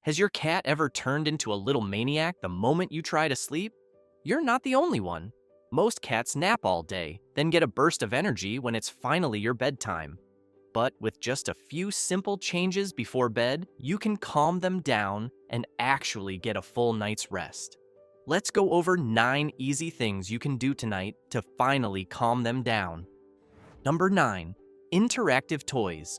Has your cat ever turned into a little maniac the moment you try to sleep? You're not the only one. Most cats nap all day, then get a burst of energy when it's finally your bedtime. But with just a few simple changes before bed, you can calm them down and actually get a full night's rest. Let's go over 9 easy things you can do tonight to finally calm them down. Number 9. Interactive toys.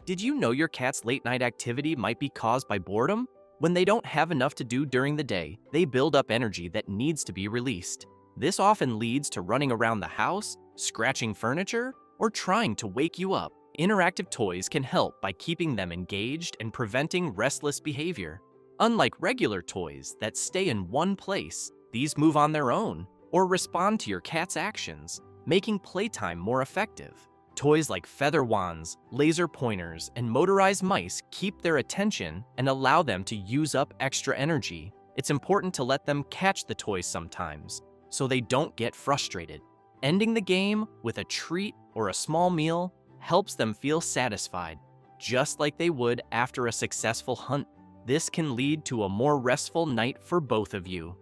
Did you know your cat's late night activity might be caused by boredom? When they don't have enough to do during the day, they build up energy that needs to be released. This often leads to running around the house, scratching furniture, or trying to wake you up. Interactive toys can help by keeping them engaged and preventing restless behavior. Unlike regular toys that stay in one place, these move on their own or respond to your cat's actions, making playtime more effective. Toys like feather wands, laser pointers, and motorized mice keep their attention and allow them to use up extra energy. It's important to let them catch the toys sometimes, so they don't get frustrated. Ending the game with a treat or a small meal helps them feel satisfied, just like they would after a successful hunt. This can lead to a more restful night for both of you.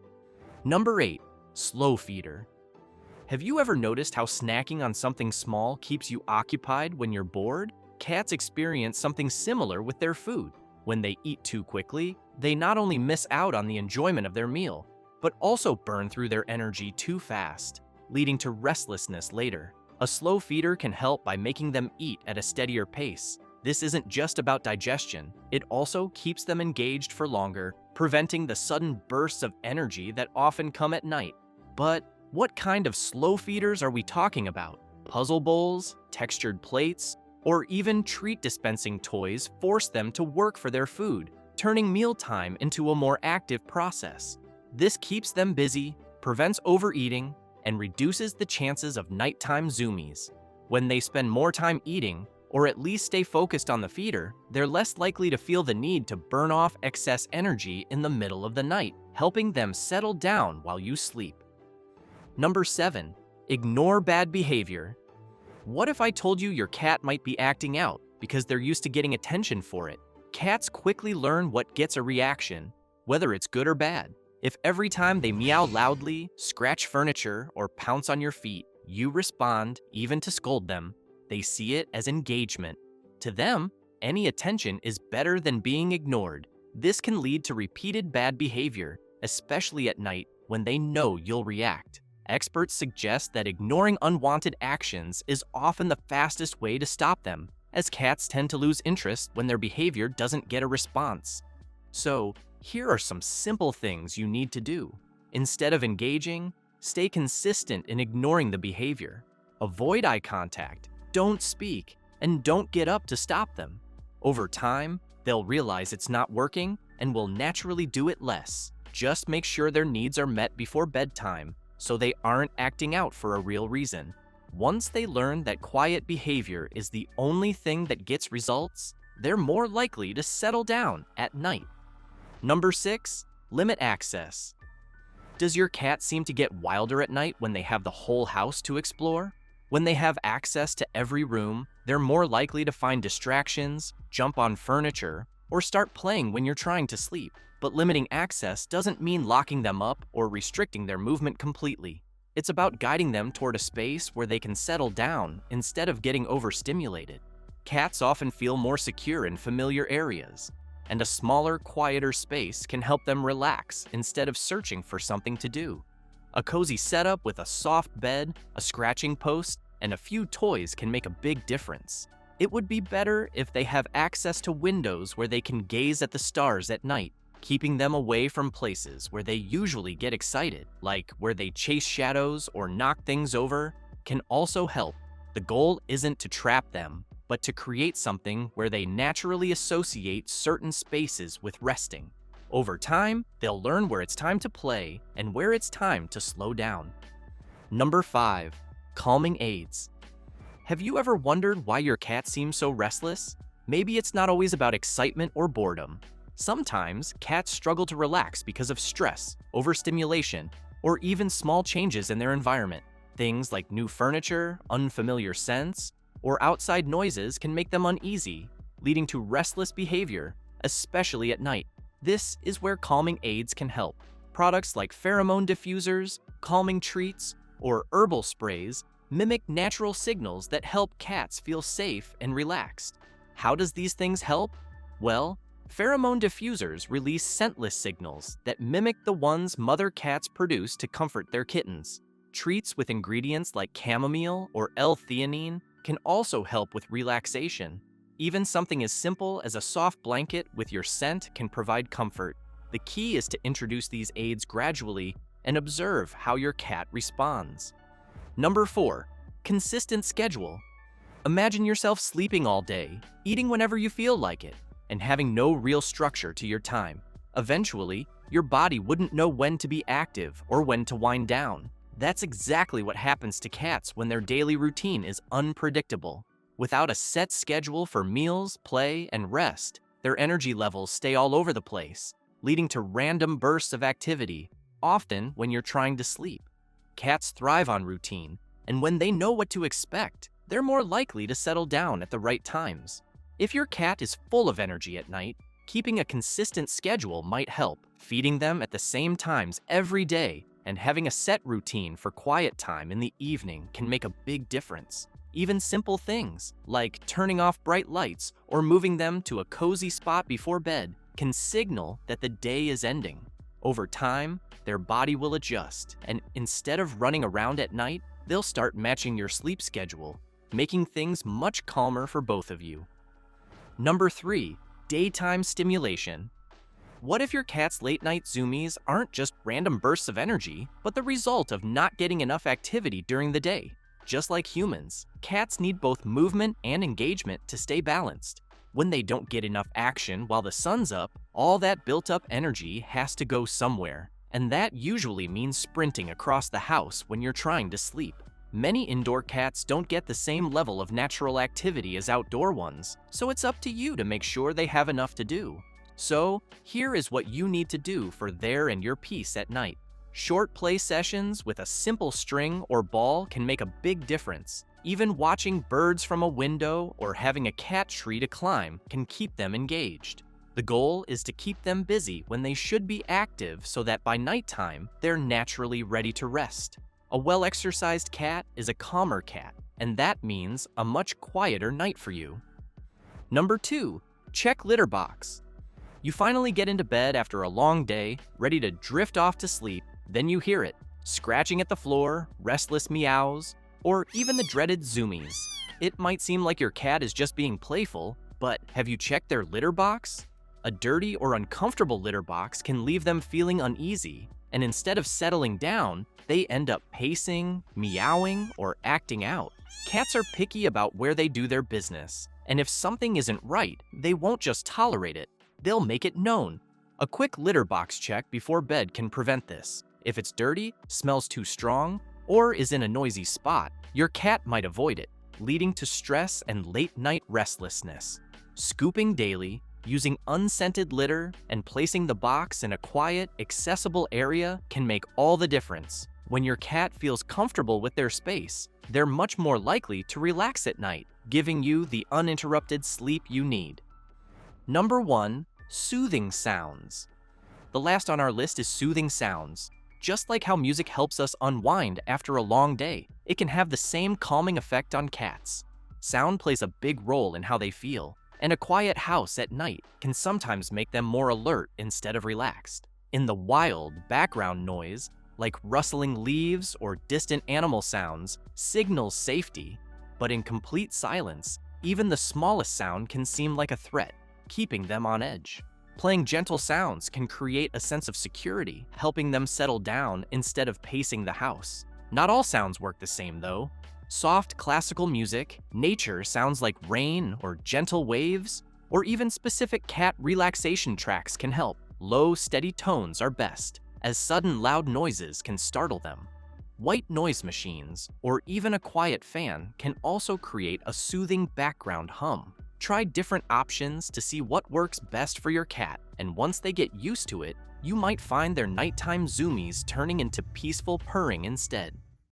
Number 8. Slow feeder. Have you ever noticed how snacking on something small keeps you occupied when you're bored? Cats experience something similar with their food. When they eat too quickly, they not only miss out on the enjoyment of their meal, but also burn through their energy too fast, leading to restlessness later. A slow feeder can help by making them eat at a steadier pace. This isn't just about digestion, it also keeps them engaged for longer, preventing the sudden bursts of energy that often come at night. But what kind of slow feeders are we talking about? Puzzle bowls, textured plates, or even treat dispensing toys force them to work for their food, turning mealtime into a more active process. This keeps them busy, prevents overeating, and reduces the chances of nighttime zoomies. When they spend more time eating, or at least stay focused on the feeder, they're less likely to feel the need to burn off excess energy in the middle of the night, helping them settle down while you sleep. Number 7. Ignore bad behavior. What if I told you your cat might be acting out because they're used to getting attention for it? Cats quickly learn what gets a reaction, whether it's good or bad. If every time they meow loudly, scratch furniture, or pounce on your feet, you respond, even to scold them, they see it as engagement. To them, any attention is better than being ignored. This can lead to repeated bad behavior, especially at night when they know you'll react. Experts suggest that ignoring unwanted actions is often the fastest way to stop them, as cats tend to lose interest when their behavior doesn't get a response. So, here are some simple things you need to do. Instead of engaging, stay consistent in ignoring the behavior. Avoid eye contact, don't speak, and don't get up to stop them. Over time, they'll realize it's not working and will naturally do it less. Just make sure their needs are met before bedtime, so they aren't acting out for a real reason. Once they learn that quiet behavior is the only thing that gets results, they're more likely to settle down at night. Number 6. Limit access. Does your cat seem to get wilder at night when they have the whole house to explore? When they have access to every room, they're more likely to find distractions, jump on furniture, or start playing when you're trying to sleep. But limiting access doesn't mean locking them up or restricting their movement completely. It's about guiding them toward a space where they can settle down instead of getting overstimulated. Cats often feel more secure in familiar areas, and a smaller, quieter space can help them relax instead of searching for something to do. A cozy setup with a soft bed, a scratching post, and a few toys can make a big difference. It would be better if they have access to windows where they can gaze at the stars at night. Keeping them away from places where they usually get excited, like where they chase shadows or knock things over, can also help. The goal isn't to trap them, but to create something where they naturally associate certain spaces with resting. Over time, they'll learn where it's time to play and where it's time to slow down. Number 5. Calming aids. Have you ever wondered why your cat seems so restless? Maybe it's not always about excitement or boredom. Sometimes, cats struggle to relax because of stress, overstimulation, or even small changes in their environment. Things like new furniture, unfamiliar scents, or outside noises can make them uneasy, leading to restless behavior. especially at night. This is where calming aids can help. Products like pheromone diffusers, calming treats, or herbal sprays mimic natural signals that help cats feel safe and relaxed. How does these things help? Well, pheromone diffusers release scentless signals that mimic the ones mother cats produce to comfort their kittens. Treats with ingredients like chamomile or L-theanine can also help with relaxation. Even something as simple as a soft blanket with your scent can provide comfort. The key is to introduce these aids gradually and observe how your cat responds. Number 4, consistent schedule. Imagine yourself sleeping all day, eating whenever you feel like it, and having no real structure to your time. Eventually, your body wouldn't know when to be active or when to wind down. That's exactly what happens to cats when their daily routine is unpredictable. Without a set schedule for meals, play, and rest, their energy levels stay all over the place, leading to random bursts of activity, often when you're trying to sleep. Cats thrive on routine, and when they know what to expect, they're more likely to settle down at the right times. If your cat is full of energy at night, keeping a consistent schedule might help. Feeding them at the same times every day and having a set routine for quiet time in the evening can make a big difference. Even simple things, like turning off bright lights or moving them to a cozy spot before bed, can signal that the day is ending. Over time, their body will adjust, and instead of running around at night, they'll start matching your sleep schedule, making things much calmer for both of you. Number 3, daytime stimulation. What if your cat's late-night zoomies aren't just random bursts of energy, but the result of not getting enough activity during the day? Just like humans, cats need both movement and engagement to stay balanced. When they don't get enough action while the sun's up, all that built-up energy has to go somewhere, and that usually means sprinting across the house when you're trying to sleep. Many indoor cats don't get the same level of natural activity as outdoor ones, so it's up to you to make sure they have enough to do. So, here is what you need to do for their and your peace at night. Short play sessions with a simple string or ball can make a big difference. Even watching birds from a window or having a cat tree to climb can keep them engaged. The goal is to keep them busy when they should be active so that by nighttime, they're naturally ready to rest. A well-exercised cat is a calmer cat, and that means a much quieter night for you. Number 2, check litter box. You finally get into bed after a long day, ready to drift off to sleep. Then you hear it, scratching at the floor, restless meows, or even the dreaded zoomies. It might seem like your cat is just being playful, but have you checked their litter box? A dirty or uncomfortable litter box can leave them feeling uneasy, and instead of settling down, they end up pacing, meowing, or acting out. Cats are picky about where they do their business, and if something isn't right, they won't just tolerate it, they'll make it known. A quick litter box check before bed can prevent this. If it's dirty, smells too strong, or is in a noisy spot, your cat might avoid it, leading to stress and late-night restlessness. Scooping daily, using unscented litter, and placing the box in a quiet, accessible area can make all the difference. When your cat feels comfortable with their space, they're much more likely to relax at night, giving you the uninterrupted sleep you need. Number 1, soothing sounds. The last on our list is soothing sounds. Just like how music helps us unwind after a long day, it can have the same calming effect on cats. Sound plays a big role in how they feel, and a quiet house at night can sometimes make them more alert instead of relaxed. In the wild, background noise, like rustling leaves or distant animal sounds, signals safety, but in complete silence, even the smallest sound can seem like a threat, keeping them on edge. Playing gentle sounds can create a sense of security, helping them settle down instead of pacing the house. Not all sounds work the same though. Soft classical music, nature sounds like rain or gentle waves, or even specific cat relaxation tracks can help. Low, steady tones are best, as sudden loud noises can startle them. White noise machines, or even a quiet fan, can also create a soothing background hum. Try different options to see what works best for your cat, and once they get used to it, you might find their nighttime zoomies turning into peaceful purring instead.